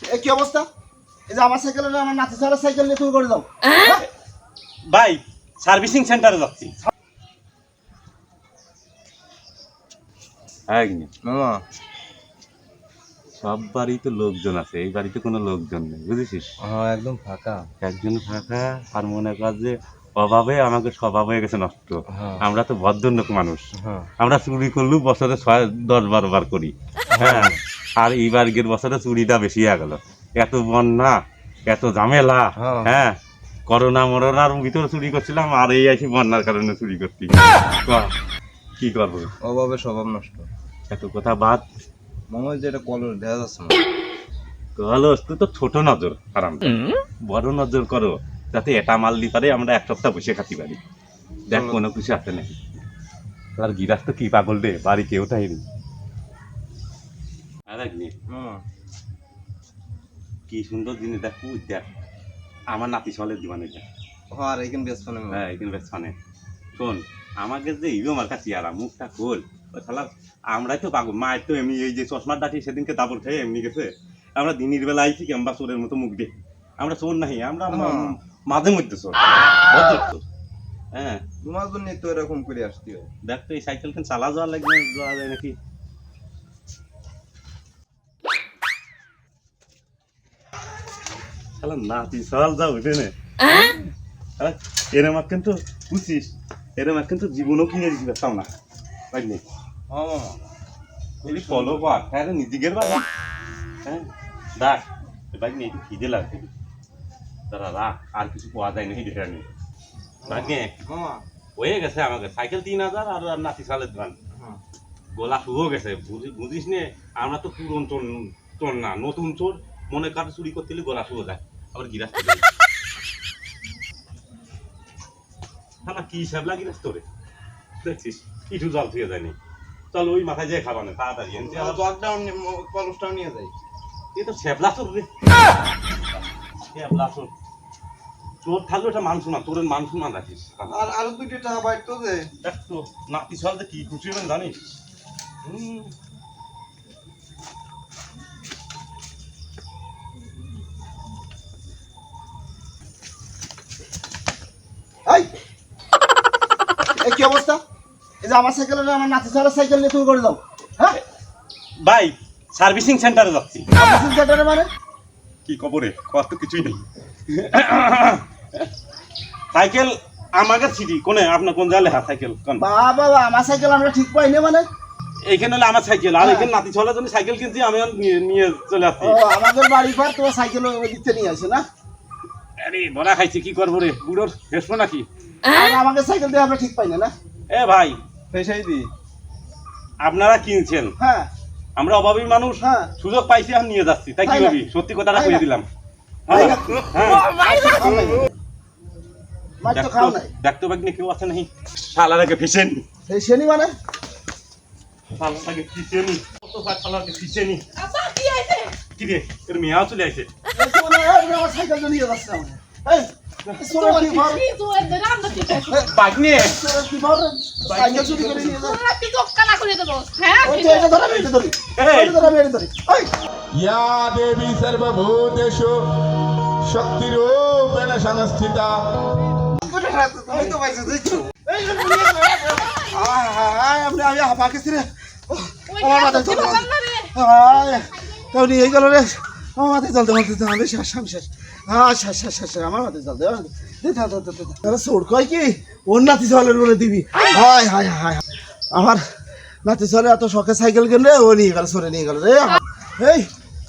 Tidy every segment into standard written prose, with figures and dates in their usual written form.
এ কি অবস্থা? এই যে আমার সাইকেল আমার নাতি চালার সাইকেল নিয়ে তুমি করে দাও ভাই সার্ভিসিং সেন্টারে যাচ্ছি। মামা সব বাড়িতে লোকজন আছে, এই বাড়িতে কোনো লোকজন নেই, বুঝেছিস? হ্যাঁ একদম ফাঁকা। একজন ফাঁকা, আর মনে কর যে অভাবে আমাকে স্বভাব হয়ে গেছে নষ্ট। হ্যাঁ। আমরা তো ভদ্রলোক মানুষ, হ্যাঁ। আমরা চুরি করলেও বছরে 10-12 বার করি। হ্যাঁ, আর এইবার গের বছরে চুরিটা বেশি হয়ে গেল। এত বন্যা, এত ঝামেলা। হ্যাঁ। হ্যাঁ, করোনা মরোনার ভিতরে চুরি করছিলাম, আর এই আসি বন্যার কারণে চুরি করছি। কি করবো, অভাবে স্বভাব নষ্ট। এত কথা বাদ। মামা যে এটা কলর দেখা যাচ্ছে না। কলস তুই তো ছোট নজর, আরাম বড় নজর করো, যাতে এটা মাল দি পারে আমরা এক সপ্তাহ বসে খাতে পারি। দেখ কোনো কিছু আছে নাকি। আর গিরাজ তো কি পাগল রে, বাড়ি কেউ থাইনি। মামা কি সুন্দর জিনিস, দেখ দেখ আমার নাতি সলের দিবান এটা। আর এখানে ব্যস্ত নেই। হ্যাঁ, এখানে বেশ ফানে। শোন, আমাকে যে ইভো আমার কাছে আর মুখটা খোল, ওই শালা আমরাই তো পাগল। মায়ের তো এমনি এই যে চশমার ডাটি সেদিনকে দাবর খেয়ে এমনি গেছে। আমরা দিনের বেলা আইছি কি আমরা চোরের মতো মুখ দেখি। আমরা চোর নাহি, আমরা মাঝে মধ্যে চোর, ভদ্র চোর। হ্যাঁ, তোমার জন্য তো এরকম করে আসতে হয়। দেখ তো এই সাইকেল খান চালা যাওয়া লাগবে, যাওয়া যায় নাকি। শালা নাতি সকাল যাও উঠে নে। এরম আর কিন্তু বুঝছিস, এরম আর কিন্তু জীবনও কিনে দিতে পারতাম না, বুঝলি? হ্যাঁ মামা এই ফলো কর, হ্যাঁ নিজের বাড়ি। হ্যাঁ দেখ বাইক নিয়ে একটু খিদে লাগবে, তারা রাখ, আর কিছু পাওয়া যায় না এই যেটা নিয়ে। ভাগ্যে মামা হয়ে গেছে আমাকে সাইকেল 3000 আর নাতি সালের দান গোলা শুরু গেছে। বুঝিস নে, আমরা তো পুরন চোর চোর না, নতুন চোর। মনে কাটে চুরি করতে গেলে গোলা শুরু যায়, আবার গিরাজ না কি হিসাব লাগিস তোরে, দেখছিস কিছু জল থেকে যায়নি। চল ওই মাথায় যাই খাবা না তাড়াতাড়ি। কলসটাও নিয়ে যাই। এ তো শ্যাবলা চোর রে, শ্যাবলা চোর। চোর থাকলে ওটা মান সম্মান, তোরের মান সম্মান রাখিস। আর আরো 2টা টাকা বাইর তো দে। দেখ তো নাতি সালতে কি খুশি হবেন জানিস। এই এ কি অবস্থা? এই যে আমার সাইকেল আমার নাতি চালার সাইকেল নিয়ে তুমি করে দাও হ্যাঁ ভাই সার্ভিসিং সেন্টারে যাচ্ছি। সার্ভিসিং সেন্টারে মানে কি খবরে, কত তো কিছুই নেই। সাইকেল আমাকে সিটি কোনে, আপনার কোন জায়গায় লেখা সাইকেল কোন? বাবা আমার সাইকেল আমরা ঠিক পাইনি মানে এইখানে হলে আমার সাইকেল, আর এখানে নাতি চলার জন্য সাইকেল কিনছি, আমি নিয়ে চলে আসছি। ও আমাদের বাড়ি পার তোমার সাইকেল ওই দিকতে নিয়ে আসে না? আরে বড়া খাইছি, কি করবো রে, বুড়োর হেসবো নাকি? আর আমাদের সাইকেল দিয়ে আমরা ঠিক পাইনি না। এ ভাই পেশাই দি। আপনারা কিনছেন, হ্যাঁ আমরা অভাবী মানুষ, হ্যাঁ সুযোগ পাইছি আমি নিয়ে যাচ্ছি, তাই কি তাই না? ভাবি, সত্যি কথাটা তাই কয়ে না? দিলাম। তাই না? হ্যাঁ, মাছ তো খাও নাই দেখতে পাকনি কেউ আছে নাকি? শালারাকে ফিসেন, এই শনি মানে শালারাকে ফিসেন, কত শালারাকে ফিসেনি। কি রে, এর মেয়াও চলে আইছে। আমার সাইকেল নিয়ে যাচ্ছে আমাদের। এই সোরা কি ভাব বাইক নিয়ে সোরা কি ভাব সাইকেল চুরি করে নিয়ে যায়। ওই যে এটা ধরে এটা ধরি এটা ধরে এটা ধরি এই या देवी सर्वभूतेषु शक्तिरूपेण संस्थिता এই তো পাইছে দেখছো এই আমি আমি পাকিস্তানি রে আমার মাথা চলতে তাও নিয়ে গেল রে আমার মাথায় চলতে বলতে আমি শেষ আমি শেষ শেষ আমার মাথায় চলতে তারা সোর কয় কি ওর নাতি চলের বলে দিবি হায় হায় হায় আমার নাতি চলে এত শখে সাইকেল কিনলে ও নিয়ে গেল সরে নিয়ে গেল রে এই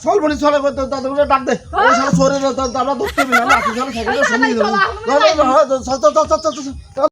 চল বলি চলে দাদা ডাক দে ওই সারা সরে দাদা ধরতে না নাতি চলে সাইকেল সরে নিয়ে গেল চল